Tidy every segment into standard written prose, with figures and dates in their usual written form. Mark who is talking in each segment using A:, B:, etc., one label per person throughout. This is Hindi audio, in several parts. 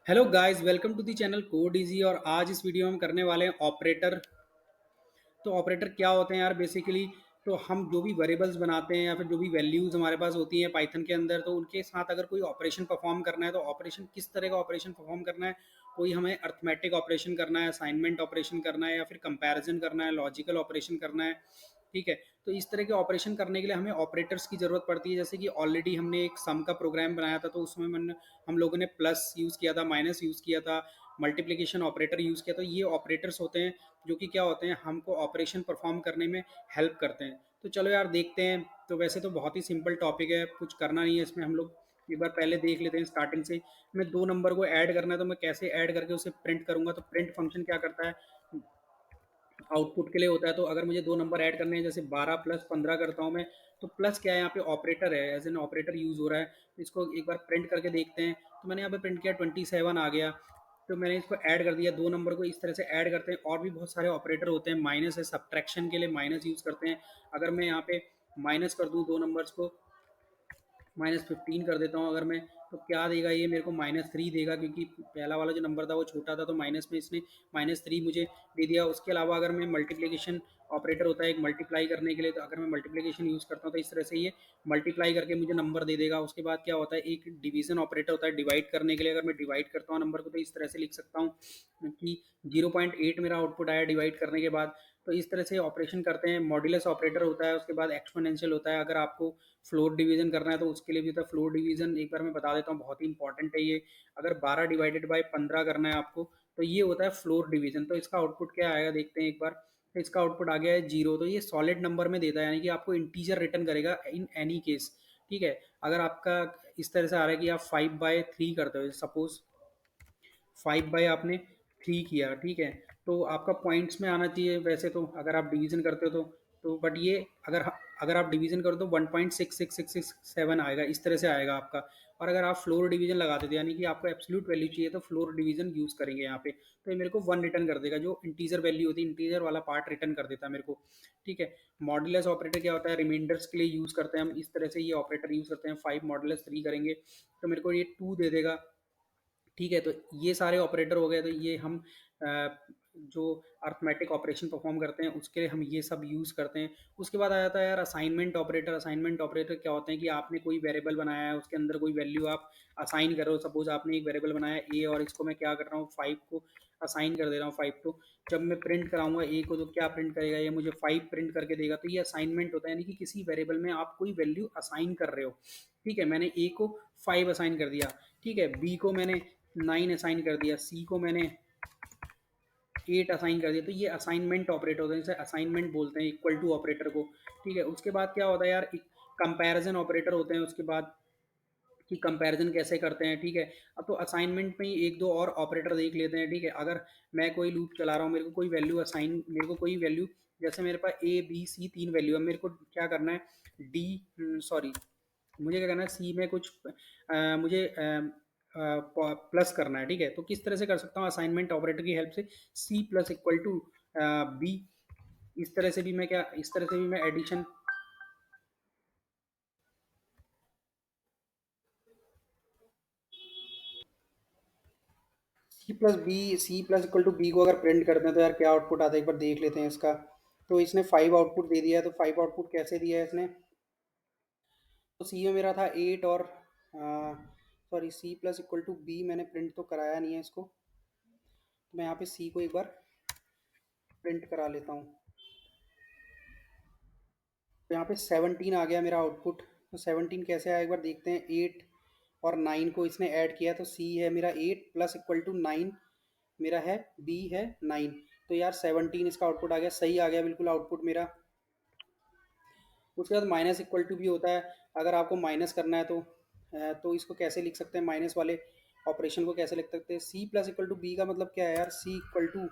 A: Hello guys, welcome to the channel Code Easy. और आज इस वीडियो में हम करने वाले हैं ऑपरेटर। तो ऑपरेटर क्या होते हैं यार बेसिकली? तो हम जो भी वेरिएबल्स बनाते हैं या फिर जो भी वैल्यूज़ हमारे पास होती हैं पाइथन के अंदर, तो उनके साथ अगर कोई ऑपरेशन परफॉर्म करना है तो ऑपरेशन किस तरह का ऑपरेशन परफॉर्म करना है। कोई हमें अर्थमेटिक ऑपरेशन करना है, असाइनमेंट ऑपरेशन करना है, या फिर कंपैरिजन करना है, लॉजिकल ऑपरेशन करना है। ठीक है। तो इस तरह के ऑपरेशन करने के लिए हमें ऑपरेटर्स की ज़रूरत पड़ती है। जैसे कि ऑलरेडी हमने एक सम का प्रोग्राम बनाया था, तो उसमें हम लोगों ने प्लस यूज़ किया था, माइनस यूज़ किया था, मल्टीप्लिकेशन ऑपरेटर यूज़ किया। तो ये ऑपरेटर्स होते हैं जो कि क्या होते हैं, हमको ऑपरेशन परफॉर्म करने में हेल्प करते हैं। तो चलो यार देखते हैं। तो वैसे तो बहुत ही सिंपल टॉपिक है, कुछ करना नहीं है इसमें। हम लोग एक बार पहले देख लेते हैं स्टार्टिंग से। मैं दो नंबर को ऐड करना है तो मैं कैसे ऐड करके उसे प्रिंट करूंगा। तो प्रिंट फंक्शन क्या करता है, आउटपुट के लिए होता है। तो अगर मुझे दो नंबर ऐड करने हैं, जैसे 12 प्लस 15 करता हूँ मैं, तो प्लस क्या है, यहाँ पे ऑपरेटर है, एज एन ऑपरेटर यूज़ हो रहा है। तो इसको एक बार प्रिंट करके देखते हैं। तो मैंने यहाँ पे प्रिंट किया, 27 आ गया। तो मैंने इसको ऐड कर दिया, दो नंबर को इस तरह से ऐड करते हैं। और भी बहुत सारे ऑपरेटर होते हैं। माइनस है, सब्ट्रैक्शन के लिए माइनस यूज़ करते हैं। अगर मैं यहाँ पे माइनस कर दूँ दो नंबर्स को, -15 कर देता हूँ अगर मैं, तो क्या देगा ये मेरे को? -3 देगा, क्योंकि पहला वाला जो नंबर था वो छोटा था, तो माइनस में इसने -3 मुझे दे दिया। उसके अलावा अगर मैं मल्टीप्लिकेशन ऑपरेटर होता है एक मल्टीप्लाई करने के लिए, तो अगर मैं मल्टीप्लिकेशन यूज़ करता हूँ तो इस तरह से ये मल्टीप्लाई करके मुझे नंबर दे देगा। उसके बाद क्या होता है, एक डिवीजन ऑपरेटर होता है डिवाइड करने के लिए। अगर मैं डिवाइड करता हूँ नंबर को, तो इस तरह से लिख सकता हूँ कि 0.8 मेरा आउटपुट आया डिवाइड करने के बाद। तो इस तरह से ऑपरेशन करते हैं। मॉड्यूलस ऑपरेटर होता है, उसके बाद एक्सपोनेंशियल होता है। अगर आपको फ्लोर डिवीजन करना है तो उसके लिए भी होता है फ्लोर डिवीजन। एक बार मैं बता देता हूँ, बहुत ही इंपॉर्टेंट है ये। अगर 12 डिवाइडेड बाई 15 करना है आपको, तो ये होता है फ्लोर डिवीजन। तो इसका आउटपुट क्या आएगा देखते हैं एक बार। तो इसका आउटपुट आ गया है 0। तो ये सॉलिड नंबर में देता है, यानी कि आपको इंटीजर रिटर्न करेगा इन एनी केस। ठीक है। अगर आपका इस तरह से आ रहा है कि आप 5/3 करते हो, सपोज 5/आपने 3 किया, ठीक है, तो आपका पॉइंट्स में आना चाहिए वैसे तो, अगर आप डिवीजन करते हो तो बट ये अगर अगर आप डिवीजन करो तो 1.66667 आएगा, इस तरह से आएगा आपका। और अगर आप फ्लोर डिवीजन लगाते थे, यानी कि आपको एब्सोल्यूट वैल्यू चाहिए, तो फ्लोर डिवीजन यूज़ करेंगे यहाँ पे। तो ये मेरे को 1 रिटर्न कर देगा, जो इंटीजर वैल्यू होती है, इंटीजर वाला पार्ट रिटर्न कर देता है मेरे को। ठीक है। मॉड्यूलस ऑपरेटर क्या होता है, रिमाइंडर्स के लिए यूज़ करते हैं हम। इस तरह से ये ऑपरेटर यूज़ करते हैं। 5 मॉड्यूलस 3 करेंगे तो मेरे को ये 2 दे देगा। ठीक है। तो ये सारे ऑपरेटर हो गए। तो ये हम जो अर्थमेटिक ऑपरेशन परफॉर्म करते हैं उसके लिए हम ये सब यूज़ करते हैं। उसके बाद आ जाता है यार असाइनमेंट ऑपरेटर। असाइनमेंट ऑपरेटर क्या होते हैं कि आपने कोई वेरिएबल बनाया है, उसके अंदर कोई वैल्यू आप असाइन करो। सपोज आपने एक वेरिएबल बनाया ए, और इसको मैं क्या कर रहा हूँ, 5 को असाइन कर दे रहा हूँ 5 को। जब मैं प्रिंट कराऊंगा ए को, तो क्या प्रिंट करेगा, ये मुझे 5 प्रिंट करके देगा। तो ये असाइनमेंट होता है, यानी कि किसी वेरिएबल में आप कोई वैल्यू असाइन कर रहे हो। ठीक है। मैंने ए को 5 असाइन कर दिया। ठीक है। बी को मैंने 9 असाइन कर दिया। सी को मैंने 8 असाइन कर दिया। तो ये असाइनमेंट ऑपरेटर होते हैं, जैसे असाइनमेंट बोलते हैं इक्वल टू ऑपरेटर को। ठीक है। उसके बाद क्या होता है यार, कंपैरिजन ऑपरेटर होते हैं उसके बाद, कि कंपैरिजन कैसे करते हैं। ठीक है। अब तो असाइनमेंट में ही एक दो और ऑपरेटर देख लेते हैं। ठीक है। अगर मैं कोई लूप चला रहा हूँ, मेरे को कोई वैल्यू असाइन, मेरे को कोई वैल्यू, जैसे मेरे पास ए बी सी तीन वैल्यू है, मेरे को क्या करना है, डी सॉरी, मुझे क्या करना है, सी में कुछ मुझे प्लस करना है। ठीक है। तो किस तरह से कर सकता हूँ असाइनमेंट ऑपरेटर की हेल्प से, C plus equal to B. इस तरह से भी मैं क्या, इस तरह से भी मैं addition, C plus equal to B को अगर प्रिंट करते हैं तो यार क्या आउटपुट आता है, एक बार देख लेते हैं इसका। तो इसने 5 आउटपुट दे दिया है। तो 5 आउटपुट कैसे दिया है इसने, तो सी में मेरा था 8, और sorry, C plus equal to B मैंने प्रिंट तो कराया नहीं है इसको। तो मैं यहाँ पे सी को एक बार प्रिंट करा लेता हूँ। तो यहाँ पे 17 आ गया मेरा आउटपुट। तो 17 कैसे आया एक बार देखते हैं। 8 और 9 को इसने ऐड किया, तो सी है मेरा 8 प्लस इक्वल टू 9, मेरा है बी है 9। तो यार 17 इसका आउटपुट आ गया, सही आ गया बिल्कुल आउटपुट मेरा। उसके बाद माइनस इक्वल टू भी होता है। अगर आपको माइनस करना है तो इसको कैसे लिख सकते हैं, माइनस वाले ऑपरेशन को कैसे लिख सकते हैं। C plus equal to B का मतलब क्या है यार, C equal to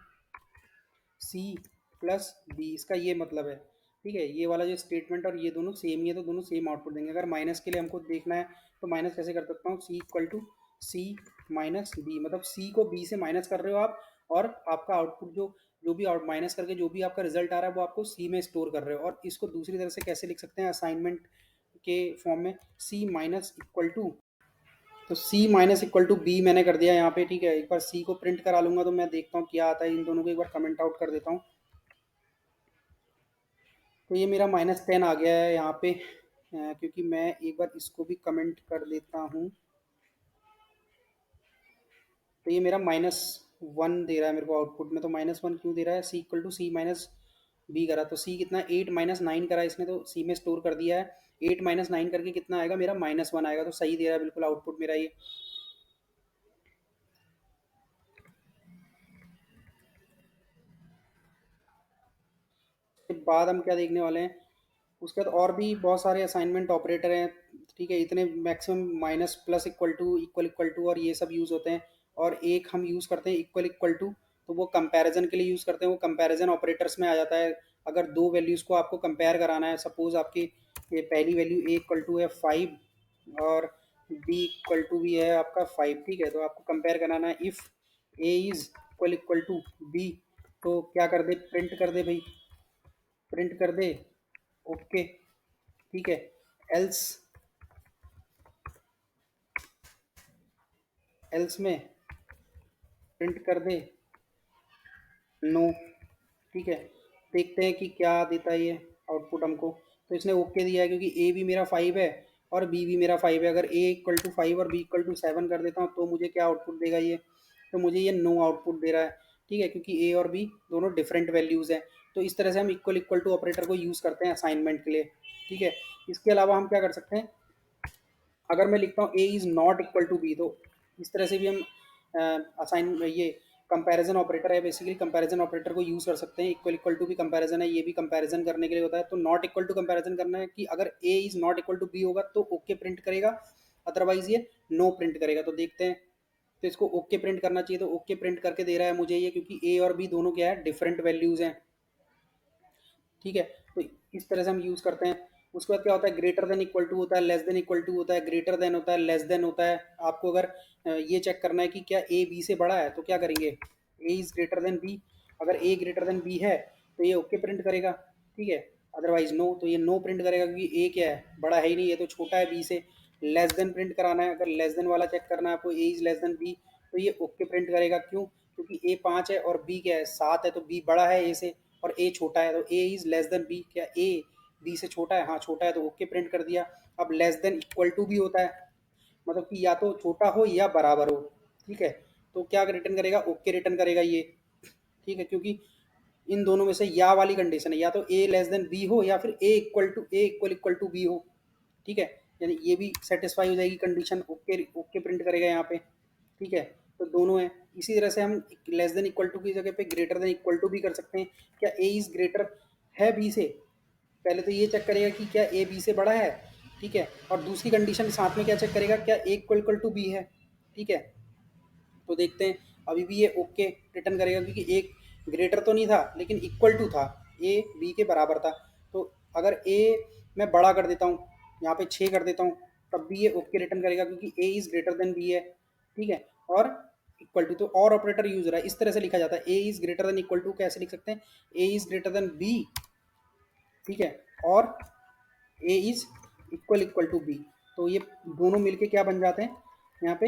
A: C plus B, इसका ये मतलब है। ठीक है। ये वाला जो स्टेटमेंट और ये दोनों सेम ही है, तो दोनों सेम आउटपुट देंगे। अगर माइनस के लिए हमको देखना है तो माइनस कैसे कर सकता हूँ, C equal to C minus B, मतलब सी को बी से माइनस कर रहे हो आप, और आपका आउटपुट जो जो भी आउट माइनस करके जो भी आपका रिजल्ट आ रहा है वो आपको सी में स्टोर कर रहे हो। और इसको दूसरी तरह से कैसे लिख सकते हैं असाइनमेंट के फॉर्म में, सी माइनस इक्वल टू तो सी माइनस इक्वल टू बी मैंने कर दिया यहाँ पे, ठीक है। एक बार सी को प्रिंट करा लूँगा तो मैं देखता हूँ क्या आता है। इन दोनों को एक बार कमेंट आउट कर देता हूँ। तो ये मेरा -10 आ गया है यहाँ पे, क्योंकि मैं एक बार इसको भी कमेंट कर देता हूँ। तो ये मेरा -1 दे रहा है मेरे को आउटपुट में। तो -1 क्यों दे रहा है? C equal to C minus B करा तो सी कितना, 8 - 9 करा इसने, तो सी में स्टोर कर दिया है। 8 - 9 करके कितना आएगा मेरा? -1 आएगा। तो सही दे रहा है बिल्कुल आउटपुट मेरा ये। उसके बाद हम क्या देखने वाले हैं, उसके बाद और भी बहुत सारे असाइनमेंट ऑपरेटर हैं, ठीक है। इतने maximum minus plus equal to equal equal to और ये सब यूज़ होते हैं। और एक हम यूज़ करते हैं इक्वल इक्वल टू, तो वो कंपैरिजन के लिए यूज़ करते हैं। वो कंपैरिजन ऑपरेटर्स में आ जाता है। अगर दो वैल्यूज़ को आपको कंपेयर कराना है, सपोज़ आपकी ये पहली वैल्यू ए इक्वल टू है 5 और बी इक्वल टू भी है आपका 5, ठीक है। तो आपको कंपेयर कराना है। If A is equal to B, तो क्या कर दे? प्रिंट कर दे भाई, प्रिंट कर दे ओके, ठीक है। एल्स, एल्स में प्रिंट कर दे नो, ठीक है। देखते हैं कि क्या देता है ये आउटपुट हमको। तो इसने ओके दिया है, क्योंकि ए भी मेरा 5 है और बी भी मेरा 5 है। अगर ए इक्वल टू 5 और बी इक्वल टू 7 कर देता हूँ तो मुझे क्या आउटपुट देगा ये? तो मुझे ये नो आउटपुट दे रहा है, ठीक है, क्योंकि ए और बी दोनों डिफरेंट वैल्यूज़ हैं। तो इस तरह से हम इक्वल इक्वल टू ऑपरेटर को यूज़ करते हैं असाइनमेंट के लिए, ठीक है। इसके अलावा हम क्या कर सकते हैं, अगर मैं लिखता हूँ A is not equal to B, तो इस तरह से भी हम असाइन ये कंपैरिजन ऑपरेटर है, बेसिकली कंपैरिजन ऑपरेटर को यूज़ कर सकते हैं। इक्वल इक्वल टू भी कंपैरिजन है, ये भी कंपैरिजन करने के लिए होता है। तो नॉट इक्वल टू कंपैरिजन करना है कि अगर A is not equal to B होगा तो ओके प्रिंट करेगा, अदरवाइज ये नो प्रिंट करेगा। तो देखते हैं। तो इसको ओके प्रिंट करना चाहिए, तो ओके प्रिंट करके दे रहा है मुझे ये, क्योंकि ए और बी दोनों क्या है, डिफरेंट वैल्यूज़ हैं, ठीक है। तो इस तरह से हम यूज़ करते हैं। उसके बाद क्या होता है, ग्रेटर देन इक्वल टू होता है, लेस देन इक्वल टू होता है, ग्रेटर देन होता है, लेस देन होता है। आपको अगर ये चेक करना है कि क्या ए बी से बड़ा है, तो क्या करेंगे, A is greater than B. अगर ए ग्रेटर देन बी है तो ये ओके प्रिंट करेगा, ठीक है। अदरवाइज नो, तो ये नो प्रिंट करेगा, क्योंकि ए क्या है, बड़ा है ही नहीं, ये तो छोटा है बी से। लेस देन प्रिंट कराना है, अगर लेस देन वाला चेक करना है आपको, A is less than B, तो ये ओके प्रिंट करेगा। क्यों? क्योंकि ए 5 है और बी क्या है, 7 है, तो बी बड़ा है ए से और ए छोटा है। तो A is less than B, क्या ए बी से छोटा है? हाँ छोटा है, तो ओके प्रिंट कर दिया। अब लेस देन इक्वल टू भी होता है, मतलब कि या तो छोटा हो या बराबर हो, ठीक है। तो क्या रिटर्न करेगा? ओके रिटर्न करेगा ये, ठीक है, क्योंकि इन दोनों में से या वाली कंडीशन है, या तो ए लेस देन बी हो या फिर ए इक्वल इक्वल टू बी हो, ठीक है। यानी ये भी सेटिस्फाई हो जाएगी कंडीशन, ओके ओके प्रिंट करेगा यहाँ पे, ठीक है। तो दोनों है। इसी तरह से हम लेस देन इक्वल टू की जगह पे ग्रेटर देन इक्वल टू भी कर सकते हैं। क्या ए इज़ ग्रेटर है बी से? पहले तो ये चेक करेगा कि क्या ए बी से बड़ा है, ठीक है। और दूसरी कंडीशन साथ में क्या चेक करेगा, क्या ए इक्वल इक्वल टू बी है, ठीक है। तो देखते हैं, अभी भी ये ओके रिटर्न करेगा, क्योंकि एक ग्रेटर तो नहीं था लेकिन इक्वल टू था, ए बी के बराबर था। तो अगर ए मैं बड़ा कर देता हूँ, यहाँ पे 6 कर देता हूँ, तब भी ये ओके रिटर्न करेगा, क्योंकि A is greater than B है, ठीक है। और इक्वल टू, तो और ऑपरेटर यूज हो रहा है, इस तरह से लिखा जाता है। A is greater than equal to कैसे लिख सकते हैं, A is greater than B, ठीक है, और A is equal equal to B. तो ये दोनों मिलके क्या बन जाते हैं यहाँ पे,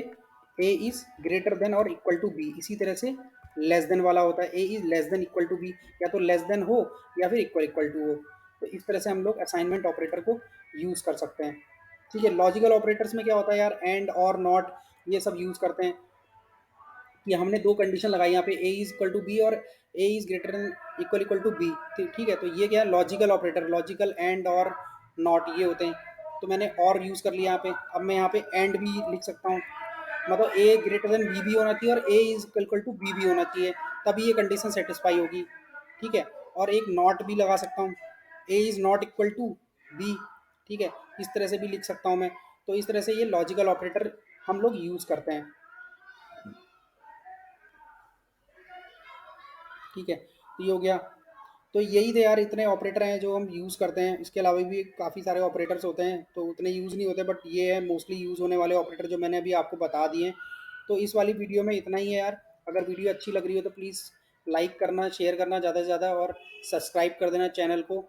A: ए इज़ ग्रेटर देन और इक्वल टू बी। इसी तरह से लेस देन वाला होता है, A is less than equal to B, या तो लेस देन हो या फिर इक्वल इक्वल टू हो। तो इस तरह से हम लोग असाइनमेंट ऑपरेटर को यूज़ कर सकते हैं, ठीक है। लॉजिकल ऑपरेटर्स में क्या होता है यार, एंड और नॉट, ये सब यूज़ करते हैं कि हमने दो कंडीशन लगाई यहाँ पे, A is equal to B और A is greater than equal equal to B, ठीक है। तो ये क्या है, लॉजिकल ऑपरेटर, लॉजिकल एंड और नॉट ये होते हैं। तो मैंने और यूज़ कर लिया यहाँ पे। अब मैं यहाँ पे एंड भी लिख सकता हूँ, मतलब ए ग्रेटर देन बी भी होना चाहिए और A is equal to B भी होना चाहिए, तभी ये कंडीशन सेटिस्फाई होगी, ठीक है। और एक नॉट भी लगा सकता हूँ, A is not equal to B, ठीक है। इस तरह से भी लिख सकता हूँ मैं। तो इस तरह से ये लॉजिकल ऑपरेटर हम लोग यूज़ करते हैं, ठीक है। तो ये हो गया। तो यही थे यार, इतने ऑपरेटर हैं जो हम यूज़ करते हैं। इसके अलावा भी काफ़ी सारे ऑपरेटर्स होते हैं, तो उतने यूज़ नहीं होते, बट ये है मोस्टली यूज़ होने वाले ऑपरेटर जो मैंने अभी आपको बता दिए हैं। तो इस वाली वीडियो में इतना ही है यार। अगर वीडियो अच्छी लग रही हो तो प्लीज़ लाइक करना, शेयर करना ज़्यादा से ज़्यादा, और सब्सक्राइब कर देना चैनल को।